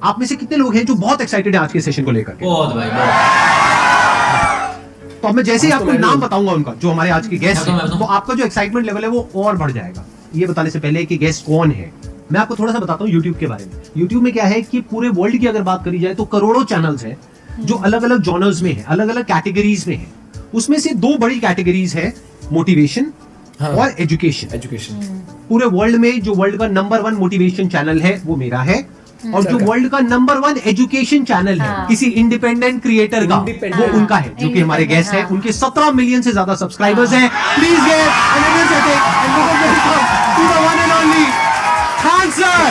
आप में से कितने लोग हैं जो बहुत एक्साइटेड हैं आज के सेशन को लेकर के? बहुत भाई बहुत। तो मैं जैसे ही आपको नाम बताऊंगा उनका जो हमारे आज के गेस्ट मैं हैं, बताऊं। तो आपका जो एक्साइटमेंट लेवल है वो और बढ़ जाएगा। ये बताने से पहले कि गेस्ट कौन है, मैं आपको थोड़ा सा बताता हूँ YouTube के बारे में। YouTube में क्या है कि पूरे वर्ल्ड की अगर बात करी जाए तो करोड़ों चैनल्स हैं जो अलग अलग जॉनर्स में है, अलग अलग कैटेगरीज में है। उसमें से दो बड़ी कैटेगरीज है, मोटिवेशन और एजुकेशन। पूरे वर्ल्ड में जो वर्ल्ड का नंबर 1 मोटिवेशन चैनल है वो मेरा है, और जो वर्ल्ड का नंबर 1 एजुकेशन चैनल है किसी इंडिपेंडेंट क्रिएटर का, वो उनका है, जो कि हमारे गेस्ट है। उनके 17 मिलियन से ज्यादा सब्सक्राइबर्स हैं। Please get to the one and only Khan sir.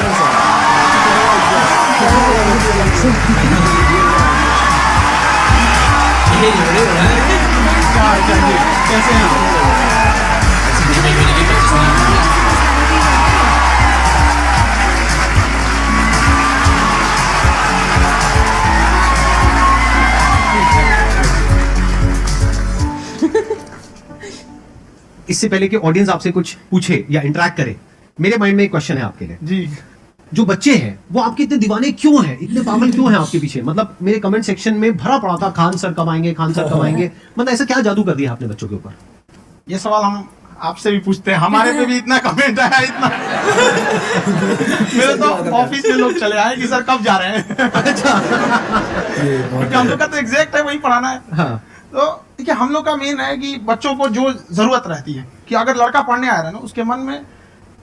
कैसे हैं आप? इससे पहले कि ऑडियंस आपसे कुछ पूछे या इंटरेक्ट करे, मेरे माइंड में एक क्वेश्चन है आपके लिए जी। जो बच्चे हैं वो आपके इतने दीवाने क्यों हैं, इतने पागल क्यों हैं आपके पीछे? मतलब मेरे कमेंट सेक्शन में भरा पड़ा था खान सर कब आएंगे, खान सर कब आएंगे। मतलब ऐसा क्या जादू कर दिया आपने बच्चों के ऊपर? ये सवाल हम आपसे भी पूछते हैं, हमारे पे भी इतना कमेंट आया, इतना मेरे तो ऑफिस में लोग चले आए कि सर कब जा रहे हैं। अच्छा। क्योंकि हम लोग का तो एग्जैक्ट है वही पढ़ाना है। हाँ। तो देखिए हम लोग का मेन है कि बच्चों को जो जरूरत रहती है कि अगर लड़का पढ़ने आ रहा है ना, उसके मन में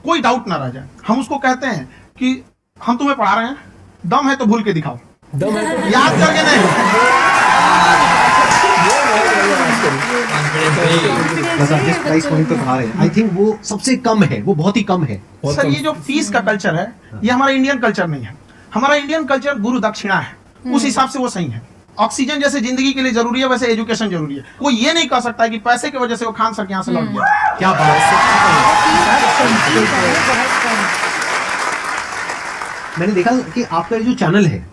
कोई डाउट ना रह जाए। हम उसको कहते हैं कि हम तुम्हें पढ़ा रहे हैं, दम है तो भूल के दिखाओ, दम है तो याद करके नहीं। बस आप जिस प्राइस पॉइंट पे पढ़ा रहे हैं, आई थिंक वो सबसे कम है, वो बहुत ही कम है। सर ये जो फीस का कल्चर है, ये हमारा इंडियन कल्चर नहीं है। हमारा इंडियन कल्चर गुरु दक्षिणा है, उस हिसाब से वो सही है। ऑक्सीजन जैसे जिंदगी के लिए जरूरी है, वैसे एजुकेशन जरूरी है। वो ये नहीं कह सकता है कि पैसे की वजह से वो खान सर के यहाँ से लौट गया। क्या बात है। मैंने देखा कि आपका जो चैनल है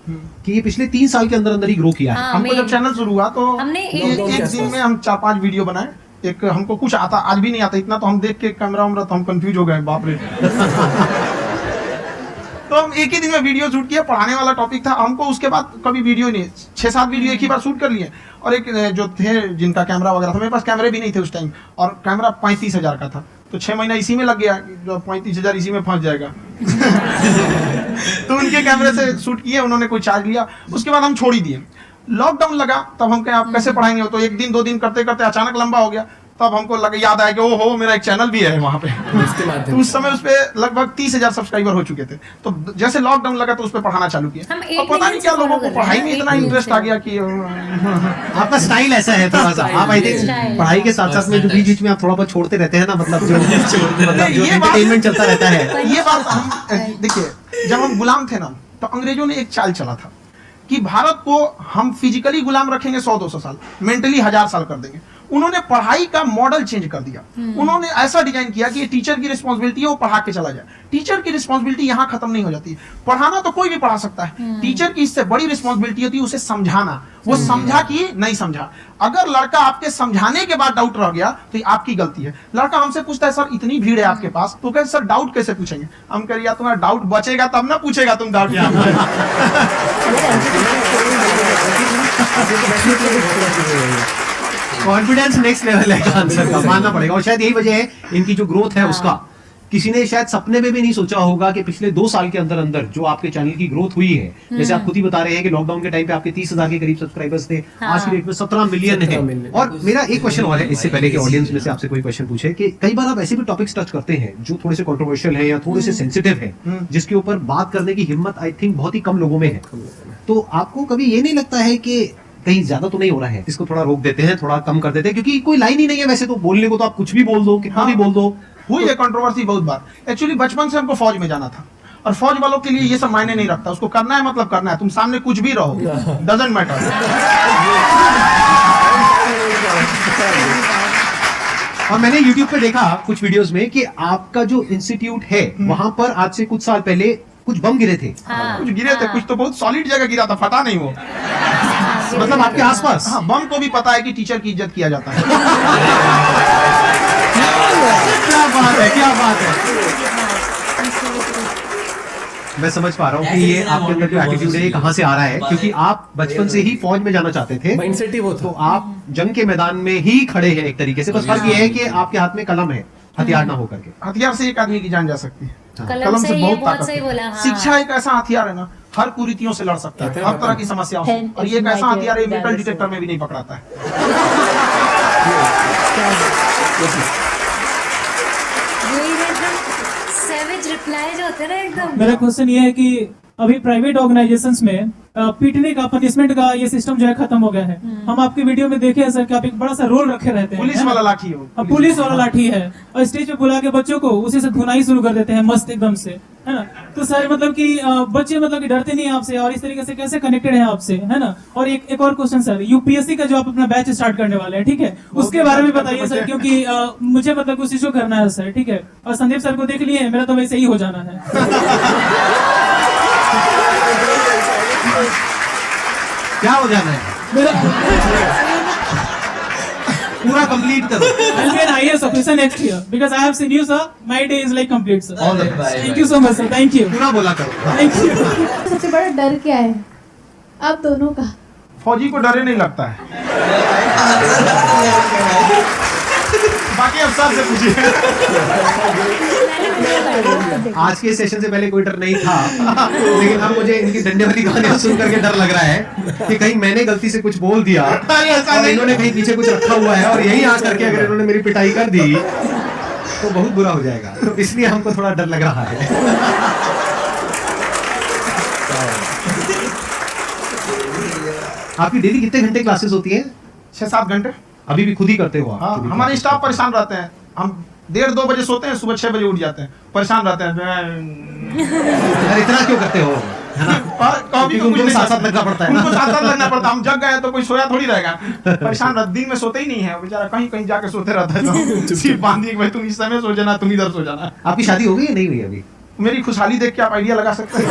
कि ये पिछले 3 साल के अंदर अंदर ही ग्रो किया है। हमको जब चैनल शुरू हुआ तो हमने एक दिन में हम 4-5 वीडियो बनाए। एक हमको कुछ आता, आज भी नहीं आता इतना, तो हम देख के कैमरा वैमरा तो हम कंफ्यूज हो गए, बाप रे। तो हम एक ही दिन में वीडियो शूट किया, पढ़ाने वाला टॉपिक था हमको। उसके बाद कभी वीडियो नहीं, 6-7 वीडियो एक ही बार शूट कर लिए। और एक जो थे जिनका कैमरा वगैरह था, मेरे पास कैमरे भी नहीं थे उस टाइम, और कैमरा 35,000 का था। तो 6 महीना इसी में लग गया, जो 35,000 इसी में फंस जाएगा। तो उनके कैमरे से शूट किए, उन्होंने कोई चार्ज लिया। उसके बाद हम छोड़ ही दिए। लॉकडाउन लगा, तब हम कहे आप कैसे पढ़ाएंगे? तो 1 दिन 2 दिन करते करते अचानक लंबा हो गया। तब हमको लगा, याद आया कि ओहो मेरा एक चैनल भी है वहाँ पे। तो उस समय उस पे लगभग 30,000 सब्सक्राइबर हो चुके थे। तो जैसे लॉकडाउन लगा तो उस पे पढ़ाना चालू किया। और पता नहीं क्या लोगों को पढ़ाई में इतना इंटरेस्ट आ गया कि आपका स्टाइल ऐसा है थोड़ा सा। आप आई थिंक पढ़ाई के साथ साथ में जो बीच बीच में आप थोड़ा बहुत छोड़ते रहते हैं ना, मतलब जो एंटरटेनमेंट चलता रहता है। ये बात हम देखिए, जब हम गुलाम थे ना, तो अंग्रेजों ने एक चाल चला था कि भारत को हम फिजिकली गुलाम रखेंगे 100-200 साल, मेंटली 1000 साल कर देंगे। उन्होंने पढ़ाई का मॉडल चेंज कर दिया। उन्होंने ऐसा डिजाइन किया कि ये टीचर की रिस्पॉन्सिबिलिटी है, वो पढ़ा के चला जाए। टीचर की रिस्पॉन्सिबिलिटी यहाँ खत्म नहीं हो जाती। पढ़ाना तो कोई भी पढ़ा सकता है, टीचर की इससे बड़ी रिस्पॉन्सिबिलिटी होती है उसे समझाना। वो समझा कि नहीं समझा। अगर लड़का आपके समझाने के बाद डाउट रह गया तो ये आपकी गलती है। लड़का हमसे पूछता है, सर इतनी भीड़ है आपके पास, तो कहते सर डाउट कैसे पूछेंगे? हम कह रहे यार तुम्हारा डाउट बचेगा तब ना पूछेगा तुम डाउट यहाँ। कॉन्फिडेंस नेक्स्ट लेवल है आंसर का, मानना पड़ेगा। और शायद यही वजह है इनकी जो ग्रोथ है उसका। किसी ने शायद सपने में भी नहीं सोचा होगा कि पिछले 2 साल के अंदर अंदर जो आपके चैनल की ग्रोथ हुई है, जैसे आप खुद ही बता रहे हैं कि लॉकडाउन के टाइम पे आपके 30,000 के करीब सब्सक्राइबर्स थे, आज की डेट में 17 मिलियन है। और मेरा एक क्वेश्चन और है, इससे पहले कि ऑडियंस में से आपसे कोई क्वेश्चन पूछे, कि कई बार आप ऐसे भी टॉपिक्स टच करते हैं जो थोड़े से कंट्रोवर्शियल है या थोड़े से सेंसिटिव है, जिसके ऊपर बात करने की हिम्मत आई थिंक बहुत ही कम लोगों में है। तो आपको कभी ये नहीं लगता है कि कहीं ज्यादा तो नहीं हो रहा है, इसको थोड़ा रोक देते हैं, थोड़ा कम कर देते हैं? क्योंकि कोई लाइन ही नहीं है वैसे तो बोलने को, तो आप कुछ भी बोल दो, कितना भी बोल दो। हुई है कंट्रोवर्सी बहुत बार। एक्चुअली बचपन से हमको फौज में जाना था, और फौज वालों के लिए ये सब मायने नहीं रखता। उसको करना है मतलब करना है, तुम सामने कुछ भी रहो, डजंट मैटर। और मैंने YouTube पे देखा कुछ वीडियोस में कि आपका जो इंस्टीट्यूट है वहां पर आज से कुछ साल पहले कुछ बम गिरे थे। कुछ गिरे थे, कुछ तो बहुत सॉलिड जगह गिरा था, फटा नहीं वो। मतलब आपके आसपास? हाँ, बम को भी पता है कि टीचर की इज्जत किया जाता है। क्या बात है, क्या बात है। मैं समझ पा रहा हूँ कि ये आपके अंदर जो एटीट्यूड है ये कहाँ से आ रहा है, क्योंकि आप बचपन से ही फौज में जाना चाहते थे, माइंडसेट ही वो तो था। आप जंग के मैदान में ही खड़े हैं एक तरीके से। बस फर्क ये है कि आपके हाथ में कलम है, हथियार ना होकर के। हथियार से एक आदमी की जान जा सकती है, कलम से ये बहुत ताकत सही है। बोला, हाँ। शिक्षा एक ऐसा हथियार है ना, हर कुरीतियों से लड़ सकता है, हर तरह की समस्याओं से, और ये एक ऐसा हथियार है मेटल डिटेक्टर में भी नहीं पकड़ाता है। वही एकदम savage reply जो होते हैं ना एकदम। मेरा क्वेश्चन ये है कि अभी प्राइवेट ऑर्गेनाइजेशंस में पीटने का, पनिशमेंट का ये सिस्टम जो है खत्म हो गया है। हम आपके वीडियो में देखे हैं सर कि आप एक बड़ा सा रोल रखे रहते हैं, पुलिस है ना? वाला लाठी हो, अब पुलिस वाला लाठी है और स्टेज पे बुला के बच्चों को उसी से धुनाई शुरू कर देते हैं मस्त एकदम से, है ना? तो सर मतलब कि बच्चे मतलब कि डरते नहीं हैं आपसे, और इस तरीके से कैसे कनेक्टेड हैं आपसे, है ना? और एक और क्वेश्चन सर, यूपीएससी का जो आप अपना बैच स्टार्ट करने वाले हैं, ठीक है, उसके बारे में बताइए सर, क्योंकि मुझे मतलब कुछ इशू करना है सर, ठीक है? और संदीप सर को देख लिए, मेरा तो वैसे ही हो जाना है। क्या हो जाना है, मेरा पूरा कंप्लीट करो। I'll be an IAS officer next year because I have seen you, sir. My day is like complete, sir. All the best. Thank you so much, sir. Thank you. पूरा बोला करो। Thank you. सबसे बड़ा डर क्या है आप दोनों का? फौजी को डरे नहीं लगता है। बाकी अफसर से पूछिए। आज के सेशन से पहले कोई डर नहीं था, लेकिन अब मुझे इनकी डंडे वाली कहानियां सुन करके डर लग रहा है कि कहीं मैंने गलती से कुछ बोल दिया और इन्होंने कहीं पीछे कुछ रखा हुआ है, और यही आ करके अगर इन्होंने मेरी पिटाई कर दी तो बहुत बुरा हो जाएगा। तो इसलिए हमको थोड़ा डर लग रहा है। आपकी डेली कितने घंटे क्लासेस होती हैं? 6-7 घंटे। अभी भी खुद ही करते हो आप? हाँ, खुद ही हमारे classes स्टाफ करते हो। परेशान रहते हैं। हम 1:30-2 बजे सोते हैं, सुबह 6 बजे उठ जाते हैं, परेशान रहते हैं। यार इतना क्यों करते हो, है ना? कभी उनको भी साथ-साथ लगना पड़ता है ना। उनको साथ-साथ लगना पड़ता है। हम जग गए तो कोई सोया थोड़ी रहेगा। परेशान रहते, दिन में सोते ही नहीं है बेचारा, कहीं जाके सोते रहता है। तो सिर्फ बांधिए कि भाई तुम इस समय सो जाना, तुम इधर सो जाना। आपकी शादी हो गई या नहीं हुई अभी? मेरी खुशहाली देख के आप आइडिया लगा सकते हैं।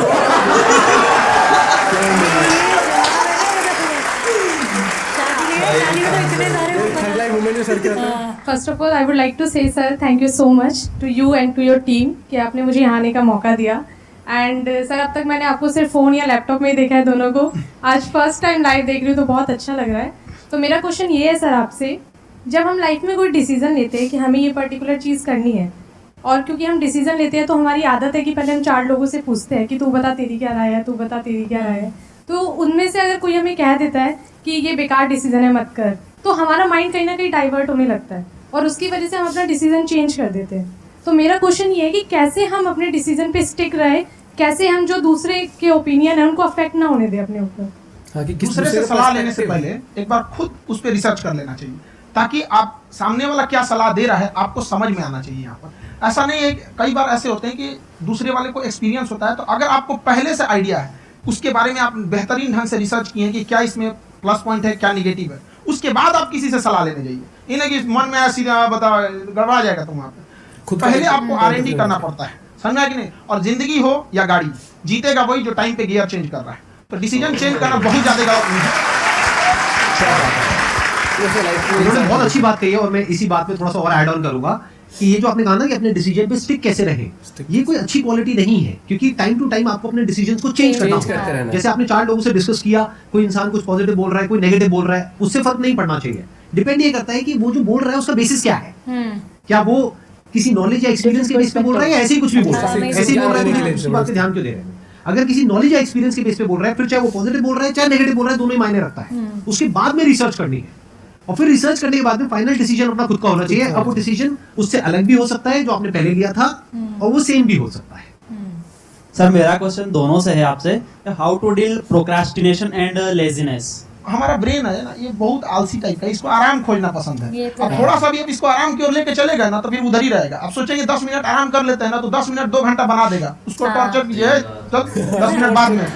First of all I would like to say sir thank you so much to you and to your team कि आपने मुझे यहाँ आने का मौका दिया। एंड सर अब तक मैंने आपको सिर्फ फ़ोन या लैपटॉप में ही देखा है दोनों को, आज फर्स्ट टाइम लाइव देख रही हूँ तो बहुत अच्छा लग रहा है। तो मेरा क्वेश्चन ये है सर आपसे, जब हम लाइफ में कोई डिसीजन लेते हैं कि हमें ये पर्टिकुलर चीज़ करनी है, और क्योंकि हम डिसीजन लेते हैं तो हमारी आदत है कि पहले हम 4 लोगों से पूछते हैं कि तू बता तेरी क्या राय है, तू बता तेरी क्या राय है। तो उनमें से अगर कोई हमें कह देता है कि ये बेकार डिसीजन है मत कर, तो हमारा माइंड कहीं ना कहीं डाइवर्ट होने लगता है और उसकी वजह से हम अपना डिसीजन चेंज कर देते हैं। तो मेरा क्वेश्चन ये है कि कैसे हम अपने डिसीजन पे स्टिक रहे, कैसे हम जो दूसरे के ओपिनियन है उनको अफेक्ट ना होने दें अपने ऊपर। हाँ, कि किस दूसरे से सलाह लेने से पहले एक बार खुद उस पर रिसर्च कर लेना चाहिए, ताकि आप सामने वाला क्या सलाह दे रहा है आपको समझ में आना चाहिए। यहाँ पर ऐसा नहीं है, कई बार ऐसे होते हैं कि दूसरे वाले को एक्सपीरियंस होता है, तो अगर आपको पहले से आइडिया है, उसके बारे में आप बेहतरीन ढंग से रिसर्च किए कि क्या इसमें प्लस पॉइंट है, क्या निगेटिव है, उसके बाद आप किसी से सलाह लेने जाइए। ये नहीं कि मन में ऐसी बता गड़बड़ा जाएगा तुम वहाँ पे। खुद पहले का आपको R&D करना पड़ता है, समझा कि नहीं? और जिंदगी हो या गाड़ी, जीतेगा वही जो टाइम पे गियर चेंज कर रहा है। तो डिसीजन चेंज करना बहुत ज्यादा गलत नहीं है। उन्होंने बहुत अच्छी बात कही है, और मैं इसी बात में थोड़ा सा और ऐड ऑन करूंगा कि ये जो आपने कहा ना कि अपने डिसीजन पे स्टिक कैसे रहे, ये कोई अच्छी क्वालिटी नहीं है, क्योंकि टाइम टू टाइम आपको अपने डिसीजंस को चेंज करना करते होगा। रहना है। जैसे आपने 4 लोगों से डिस्कस किया, कोई इंसान कुछ पॉजिटिव बोल रहा है, कोई नेगेटिव बोल रहा है, उससे फर्क नहीं पड़ना चाहिए। डिपेंड ये करता है कि वो जो बोल रहा है उसका बेसिस क्या है। क्या वो किसी नॉलेज या एक्सपीरियंस के बेस पे बोल रहा है या ऐसे ही कुछ भी बोल रहा है? ऐसे ही बोल रहा है तो उसकी बात पे ध्यान क्यों दे रहे हैं? अगर किसी नॉलेज या एक्सपीरियंस के बेस पे बोल रहा है, फिर चाहे वो पॉजिटिव बोल रहा है चाहे नेगेटिव बोल रहा है, दोनों ही मायने रखता है। उसके बाद में रिसर्च करनी है, और फिर रिसर्च करने के बाद में फाइनल डिसीजन अपना खुद का होना चाहिए। अब वो डिसीजन उससे अलग भी हो सकता है जो आपने पहले लिया था, और वो सेम भी हो सकता है। सर मेरा क्वेश्चन दोनों से है आपसे, how to deal procrastination and laziness. हमारा ब्रेन है ना, ये बहुत आलसी टाइप का, इसको आराम खोजना पसंद ये है। तो अब है। थोड़ा सा भी अब इसको आराम की ओर लेके चलेगा ना तो फिर उधर ही रहेगा। अब सोचेंगे 10 मिनट आराम कर लेते हैं ना, तो 10 मिनट 2 घंटा बना देगा। उसको हाँ। टॉर्चर कीजिए, चल 10 मिनट बाद में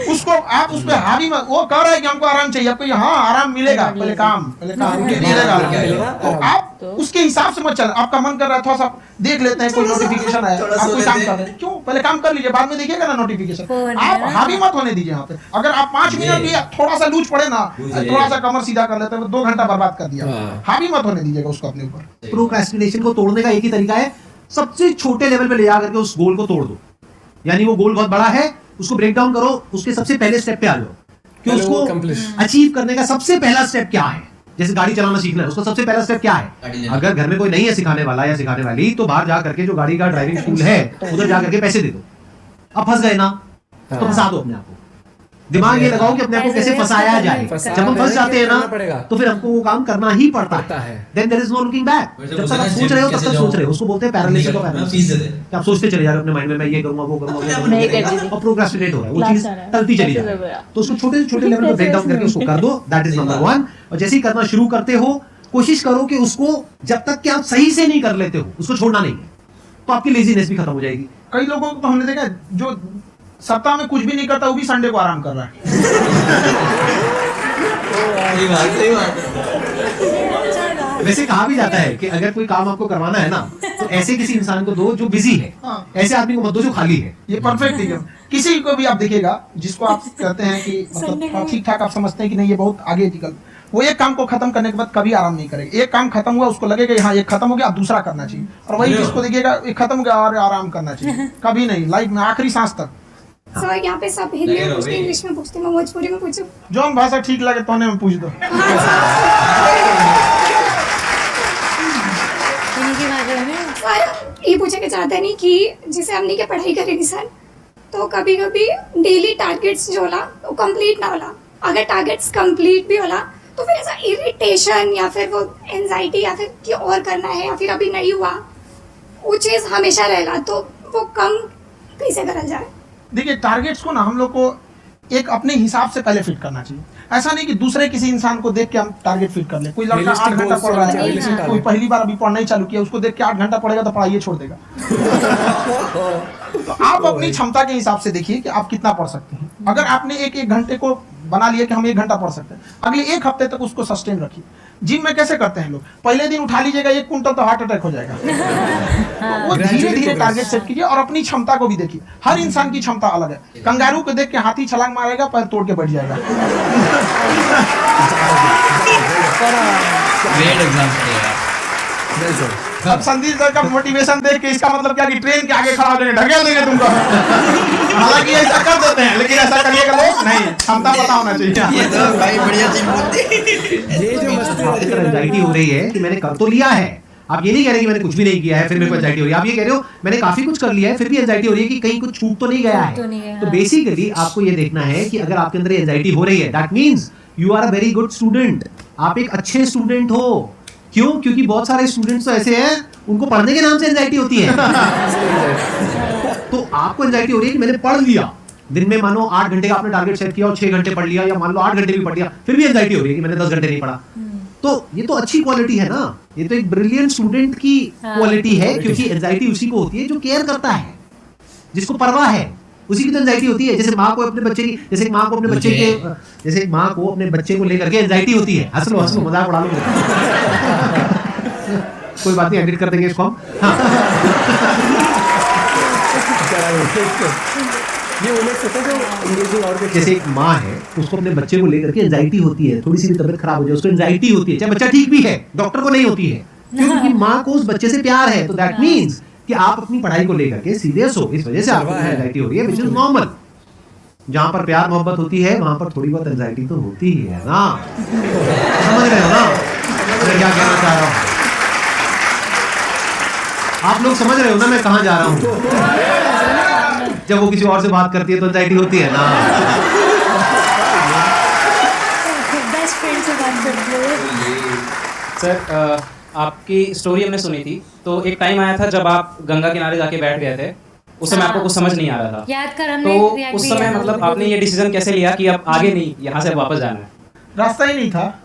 उसको आप उस पे हावी मत। वो कह रहा है कि हमको आराम चाहिए, आपको यहाँ आराम मिलेगा, पहले काम मिलेगा। तो आप उसके हिसाब से मत चल। आपका मन कर रहा है थोड़ा सा देख लेते हैं, कोई नोटिफिकेशन है, आप कोई काम कर रहे हैं, क्यों पहले काम कर लीजिए, बाद में देखिएगा ना नोटिफिकेशन। फोन आप है। हावी मत होने दीजिए यहाँ पे। अगर आप 5 मिनट भी थोड़ा सा लूज पड़े ना, थोड़ा सा कमर सीधा कर लेते हैं, 2 घंटा बर्बाद कर दिया। हाँ। हावी मत होने दीजिएगा उसको अपने ऊपर। प्रोक्रेस्टिनेशन को तोड़ने का एक ही तरीका है, सबसे छोटे लेवल पे ले जा करके उस गोल को तोड़ दो। यानी वो गोल बहुत बड़ा है, उसको ब्रेक डाउन करो, उसके सबसे पहले स्टेप पे आ जाओ कि पहले वो उसको accomplish। अचीव करने का सबसे पहला स्टेप क्या है। जैसे गाड़ी चलाना सीखना है, उसका सबसे पहला स्टेप क्या है। अगर घर में कोई नहीं है सिखाने वाला या सिखाने वाली, तो बाहर जा करके जो गाड़ी का ड्राइविंग स्कूल है उधर जा करके पैसे दे दो। अब फंस गए ना, तो फंसा दो अपने आप को। दिमाग ये लगाओ कि अपने आप को कैसे फंसाया जाए। जब हम फंस जाते हैं ना, तो फिर हमको वो काम करना ही पड़ता है। Then there is no looking back. जब तक आप सोच रहे हो तब तक सोच रहे हो, उसको बोलते हैं पैरालिसिस ऑफ पैरालिसिस। आप सोचते चले जा रहे हो अपने माइंड में, मैं ये करूंगा वो करूंगा, और प्रोक्रेस्टिनेट हो रहा है, वो चीज टलती चली जा रही है। तो उसको छोटे से छोटे लेवल पे ब्रेक डाउन करके उसको कर दो। That is number 1। और जैसे ही करना शुरू करते हो, कोशिश करो कि उसको जब तक कि आप सही से नहीं कर लेते हो, उसको छोड़ना नहीं है, तो आपकी लेजीनेस भी खत्म हो जाएगी। कई लोगों को तो हमने देखा है, जो सप्ताह में कुछ भी नहीं करता वो भी संडे को आराम कर रहा है। सही बात। वैसे कहा भी जाता है कि अगर कोई काम आपको करवाना है ना, तो ऐसे किसी इंसान को दो जो बिजी है, ऐसे आदमी को मत दो जो खाली है। ये परफेक्ट है। किसी को भी आप देखिएगा जिसको आप कहते हैं कि मतलब ठीक ठाक आप समझते हैं कि नहीं ये बहुत आगे निकल, वो एक काम को खत्म करने के बाद कभी आराम नहीं करेगा। एक काम खत्म हुआ उसको लगेगा हाँ एक खत्म हो गया, अब दूसरा करना चाहिए। और वही जिसको देखिएगा एक खत्म हो गया और आराम करना चाहिए, कभी नहीं, लाइफ में आखिरी सांस तक। सर यहाँ पे सब हिंदी में पूछते, इंग्लिश में पूछते, मैं भोजपुरी में पूछूं? जो हम भाषा ठीक लगे तो में पूछ दो। सर ये पूछना चाहते नहीं कि जैसे हमने क्या पढ़ाई करेगी सर, तो कभी कभी डेली टारगेट्स जो होला वो कंप्लीट ना होला। अगर टारगेट्स कंप्लीट भी होला तो फिर ऐसा इरिटेशन या फिर वो एंजाइटी या फिर कि और करना है या फिर अभी नहीं हुआ, वो चीज़ हमेशा रहेगा। तो वो कम कैसे करा जाए? देखिए टारगेट्स को ना हम लोग को एक अपने हिसाब से पहले फिट करना चाहिए। ऐसा नहीं कि दूसरे किसी इंसान को देख के हम टारगेट फिट कर ले। कोई लड़का 8 घंटा पढ़ रहा है, कोई पहली बार अभी पढ़ना ही चालू किया, उसको देख के 8 घंटा पढ़ेगा तो पढ़ाई छोड़ देगा। तो आप अपनी क्षमता के हिसाब से देखिए कि आप कितना पढ़ सकते हैं। अगर आपने एक घंटे को बना लिया कि हम 1 घंटा पढ़ सकते हैं, अगले 1 हफ्ते तक उसको सस्टेन रखिए। जिम में कैसे करते हैं लोग, पहले दिन उठा लीजिएगा 1 कुंटल तो हार्ट अटैक हो जाएगा। तो वो धीरे धीरे टारगेट सेट कीजिए और अपनी क्षमता को भी देखिए। हर इंसान की क्षमता अलग है। कंगारू को देख के हाथी छलांग मारेगा, पैर तोड़ के बैठ जाएगा। अब संदीप सर का मोटिवेशन देख के इसका मतलब क्या कि ट्रेन के आगे खड़ा हो जाएंगे, ढकेल देंगे तुमको। हालांकि ऐसा कर देते हैं, लेकिन ऐसा करिएगा लोग नहीं, क्षमता पता होना चाहिए। ये तो भाई बढ़िया चीज बोलती। ये जो मस्ती एंजाइटी हो रही है कि मैंने कर तो लिया है, आप ये नहीं कह रहे कि मैंने कुछ भी नहीं किया है फिर मेरे को एंजाइटी हो रही है। आप ये कह रहे हो मैंने काफी कुछ कर लिया है फिर भी एंजाइटी हो रही है कि कहीं कुछ छूट तो नहीं गया है। तो बेसिकली आपको ये देखना है कि अगर आपके अंदर एंजाइटी हो रही है, that means you are a very good student. आप एक अच्छे स्टूडेंट हो। क्यों? क्योंकि बहुत सारे स्टूडेंट्स तो ऐसे हैं उनको पढ़ने के नाम से एंजाइटी होती है। तो आपको एंजाइटी हो रही है कि मैंने पढ़ लिया, दिन में मानो 8 घंटे का आपने टारगेट सेट किया और 6 घंटे पढ़ लिया, या मान लो 8 घंटे भी पढ़ लिया, फिर भी एंजाइटी हो रही है कि मैंने 10 घंटे नहीं पढ़ा। तो ये तो अच्छी क्वालिटी है ना, ये तो एक ब्रिलियंट स्टूडेंट की क्वालिटी है। क्योंकि एंजाइटी उसी को होती है जो केयर करता है, जिसको परवाह है, उसी की तो एंजाइटी होती है। जैसे माँ को अपने बच्चे की, जैसे माँ को अपने बच्चे के, जैसे माँ को अपने बच्चे को लेकर के एंजाइटी होती है। हंस लो मजाक उड़ा लो। कोई बात नहीं, एडिट कर देंगे इसको हम। ये वो लोग सोचते हैं जो इंग्लिश और जैसे एक माँ है, उसको अपने बच्चे को लेकर के एंजाइटी होती है, थोड़ी सी भी तबीयत खराब हो जाए उसको एंजाइटी होती है, चाहे बच्चा ठीक भी है, डॉक्टर को नहीं होती है। क्योंकि माँ को उस बच्चे से प्यार है। तो दैट मींस कि आप अपनी पढ़ाई को लेकर के सीरियस हो, इस वजह से आपको एंजाइटी हो रही है, विच इज नॉर्मल। जहां पर प्यार मोहब्बत होती है वहां पर थोड़ी बहुत एंजाइटी तो होती ही है ना। समझ रहे हो ना मैं क्या कहना चाह रहा हूँ? आप लोग समझ रहे हो ना मैं कहाँ जा रहा हूँ? जब वो किसी और से बात करती है तो एंजाइटी होती है ना। बेस्ट फ्रेंड से बात करते हो। सर आपकी स्टोरी हमने सुनी थी, तो एक टाइम आया था जब आप गंगा किनारे जाके बैठ गए थे, उस समय आपको कुछ समझ नहीं आ रहा था। याद कर, हमने तो react उस भी समय किया था। मतलब आपने ये डिसीजन कैसे लिया कि अब आगे नहीं, यहाँ से वापस जाना है? रास्ता ही नहीं था।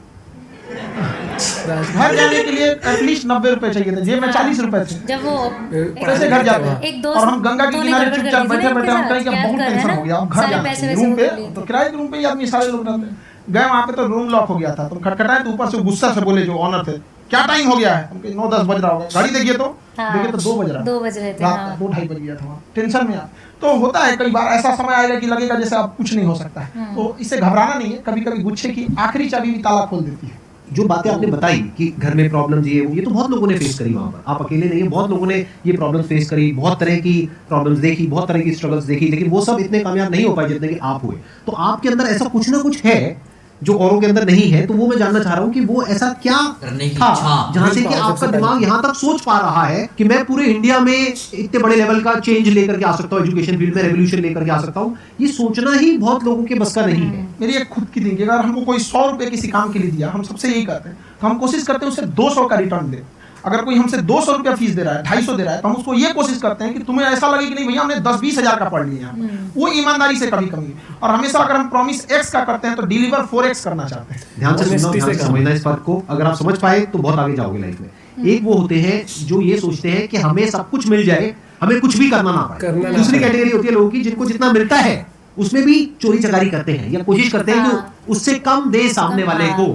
घर जाने के लिए एटलीस्ट 90 रुपए चाहिए थे, जेब में 40 रुपए थे। जब वो कैसे घर जाते हैं? एक दोस्त और हम गंगा के तो किनारे निकल चुपचाप कर बैठे बैठे हम गए थे, कहीं का याद बहुत कर रहे हैं टेंशन ना? हो गया। अब घर सारे जाना पैसे है, वैसे रूम पे वो लिए तो किराए के रूम पे ही आदमी सारे लोग रहते हैं। गए वहाँ पे तो रूम लॉक हो गया था, तो खटखटाए तो ऊपर से गुस्सा से बोले जो ऑनर थे, क्या टाइम हो गया है? हम कहे 9-10 बज रहा होगा। गाड़ी देखिए तो देखिए तो 2 बज रहा, 2 बज रहे थे। रात हाँ। 2-2:30 बज गया था वहाँ। टेंशन में तो होता है कई बार ऐसा समय आएगा कि लगेगा जैसे अब कुछ नहीं हो सकता है। तो इससे घबराना नहीं है। कभी कभी गुच्छे की आखिरी चाबी भी ताला खोल देती है। जो बातें आपने बताई कि घर में प्रॉब्लम ये तो बहुत लोगों ने फेस करी वहां पर, आप अकेले नहीं है, बहुत लोगों ने ये प्रॉब्लम फेस करी, बहुत तरह की प्रॉब्लम्स देखी, बहुत तरह की स्ट्रगल्स देखी, लेकिन वो सब इतने कामयाब नहीं हो पाए जितने कि आप हुए। तो आपके अंदर ऐसा कुछ ना कुछ है जो औरों के अंदर नहीं है, तो वो मैं जानना चाह रहा हूँ कि वो ऐसा क्या था जहां से कि आपका दिमाग यहाँ तक सोच पा रहा है कि मैं पूरे इंडिया में इतने बड़े लेवल का चेंज लेकर के आ सकता हूँ, एजुकेशन फील्ड में रेवोल्यूशन लेकर के आ सकता हूँ। ये सोचना ही बहुत लोगों के बस का नहीं है। मेरी एक खुद की थिंकिंग, अगर हमको कोई 100 रुपए किसी काम के लिए दिया, हम सबसे यही करते हैं, तो हम कोशिश करते हैं उसे 200 का रिटर्न दे। अगर कोई हमसे 200 रुपया फीस दे रहा है, 250 दे रहा है, तो हम उसको ये कोशिश करते हैं कि तुम्हें ऐसा लगे कि नहीं भैया हमने 10-20 हजार का पढ़ लिया है, वो ईमानदारी से कभी कभी। और हमेशा अगर हम प्रॉमिस X का करते हैं तो डिलीवर 4X करना चाहते हैं। ध्यान से सुनना, ध्यान से समझना इस बात को, अगर आप समझ पाए तो बहुत आगे जाओगे लाइफ में। एक वो होते हैं जो ये सोचते हैं कि हमें सब कुछ मिल जाए, हमें कुछ भी करना ना पाए। दूसरी कैटेगरी होती है लोगों की जिनको जितना मिलता है उसमें भी चोरी चकारी करते हैं या कोशिश करते हैं कि उससे कम दे सामने वाले को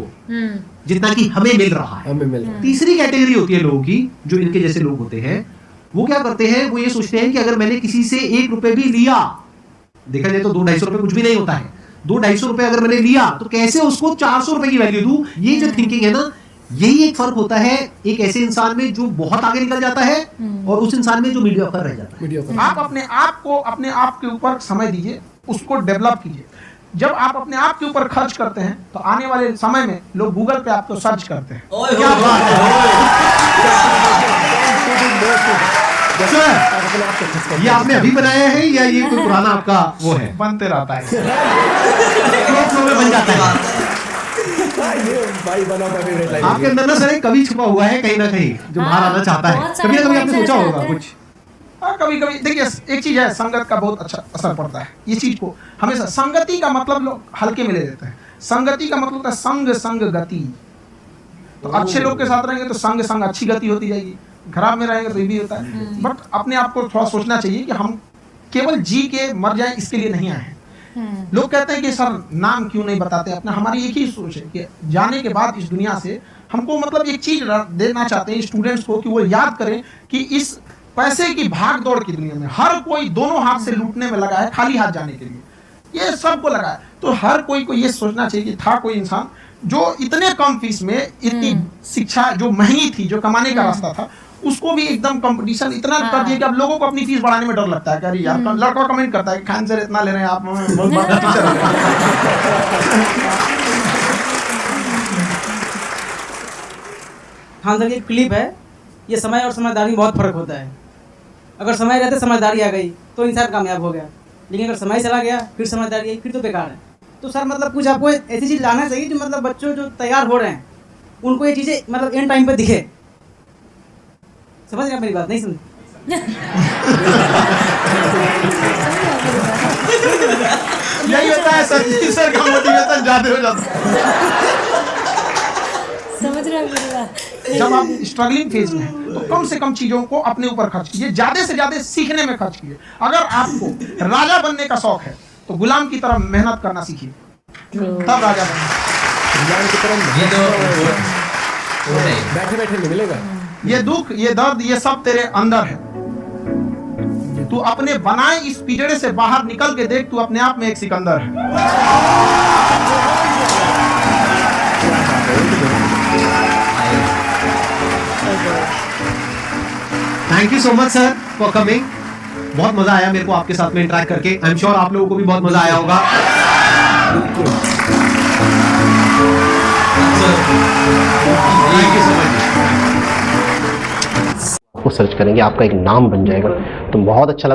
जितना कि हमें मिल रहा है। तीसरी कैटेगरी होती है लोगों की जो इनके जैसे लोग होते हैं, वो क्या करते हैं, वो ये सोचते हैं कि अगर मैंने किसी से 1 रुपए भी लिया, देखा जाए तो 200-250 रुपए कुछ भी नहीं होता है, 200-250 रुपए अगर मैंने लिया तो कैसे उसको 400 रुपए की वैल्यू दूं। ये जो थिंकिंग है ना, यही एक फर्क होता है एक ऐसे इंसान में जो बहुत आगे निकल जाता है और उस इंसान में जो मीडियोकर रह जाता है। आप अपने आप के ऊपर समय दीजिए, उसको डेवलप कीजिए। जब आप अपने आप के ऊपर खर्च करते हैं तो आने वाले समय में लोग गूगल पे आपको सर्च करते हैं। क्या बात है। ये आपने अभी बनाया है या ये कोई पुराना आपका वो है? बनते रहता है, फ्लो में बन जाता है। आपके अंदर ना सर एक कवि छुपा हुआ है कहीं ना कहीं जो बाहर आना चाहता है। कभी ना कभी आपने सोचा होगा कुछ। कभी कभी देखिए, एक चीज है, संगत का बहुत अच्छा असर पड़ता है। ये चीज को हमेशा, संगति का मतलब लोग हल्के में ले लेते हैं। संगति का मतलब होता है संग संग गति। तो अच्छे लोग के साथ रहेंगे तो संग संग अच्छी गति होती जाएगी, खराब में रहेंगे तो ये भी होता है। बट अपने आप को थोड़ा सोचना चाहिए कि हम केवल जी के मर जाए इसके लिए नहीं आए हैं। लोग कहते हैं कि सर नाम क्यों नहीं बताते अपना। हमारी एक ही सोच है कि जाने के बाद इस दुनिया से हमको मतलब एक चीज देना चाहते हैं स्टूडेंट्स को कि वो याद करें कि इस पैसे की भाग दौड़ की दुनिया में हर कोई दोनों हाथ से लूटने में लगा है, खाली हाथ जाने के लिए ये सबको लगा है। तो हर कोई को ये सोचना चाहिए कि था कोई इंसान जो इतने कम फीस में इतनी शिक्षा जो महंगी थी, जो कमाने का रास्ता था, उसको भी एकदम कंपटीशन इतना कर दिया कि अब लोगों को अपनी फीस बढ़ाने में डर लगता है। अरे यार, लड़का कमेंट करता है खान सर इतना ले रहे हैं आप, बहुत बड़ा टीचर है। खान सर की क्लिप है, ये समय और समझदारी में बहुत फर्क होता है। अगर समय रहते समझदारी आ गई तो इंसान कामयाब हो गया, लेकिन अगर समय चला गया फिर समझदारी आई फिर तो बेकार है। तो सर मतलब कुछ आपको ऐसी चीज़ लाना चाहिए जो मतलब बच्चों जो तैयार हो रहे हैं उनको ये चीज़ें मतलब एंड टाइम पे दिखे। समझ गया मेरी बात? नहीं समझ? यही होता है सर का मोटिवेशन ज्यादा हो जाता है। समझ रहा है। जब आप स्ट्रगलिंग फेज में हैं तो कम से कम चीजों को अपने ऊपर खर्च कीजिए, ज्यादा से ज्यादा सीखने में खर्च कीजिए। अगर आपको राजा बनने का शौक है तो गुलाम की तरह मेहनत करना सीखिए, तब राजा बैठे बैठे नहीं मिलेगा। ये दुख, ये दर्द, ये सब तेरे अंदर है। तू अपने बनाए इस पिंजड़े से बाहर निकल के देख, तू अपने आप में एक सिकंदर है। Thank you so much sir for coming. बहुत मजा आया मेरे को आपके साथ में इंटरेक्ट करके। आई एम श्योर आप लोगों को भी बहुत मजा आया होगा। Thank you so much. को सर्च करेंगे आपका एक नाम बन जाएगा। तो बहुत अच्छा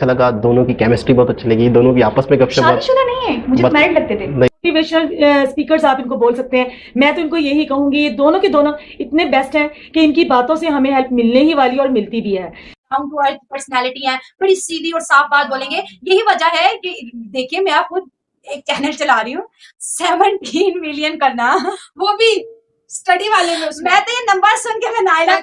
लगा, दोनों की केमिस्ट्री बहुत अच्छी लगी, दोनों की आपस में गपशप। शादीशुदा नहीं है, मुझे मैरिड लगते थे। मोटिवेशनल स्पीकर्स आप इनको बोल सकते हैं। मैं तो इनको यही कहूंगी, ये दोनों के दोनों इतने बेस्ट हैं कि इनकी बातों से हमें हेल्प मिलने ही वाली और मिलती भी है। डाउन टू अर्थ पर्सनैलिटी है, बड़ी सीधी और साफ बात बोलेंगे। यही वजह है कि देखिए मैं आपको एक चैनल चला रही हूँ, 17 मिलियन करना, वो भी स्टडी वाले में। मैं तो ये नंबर सुन के मैं नायला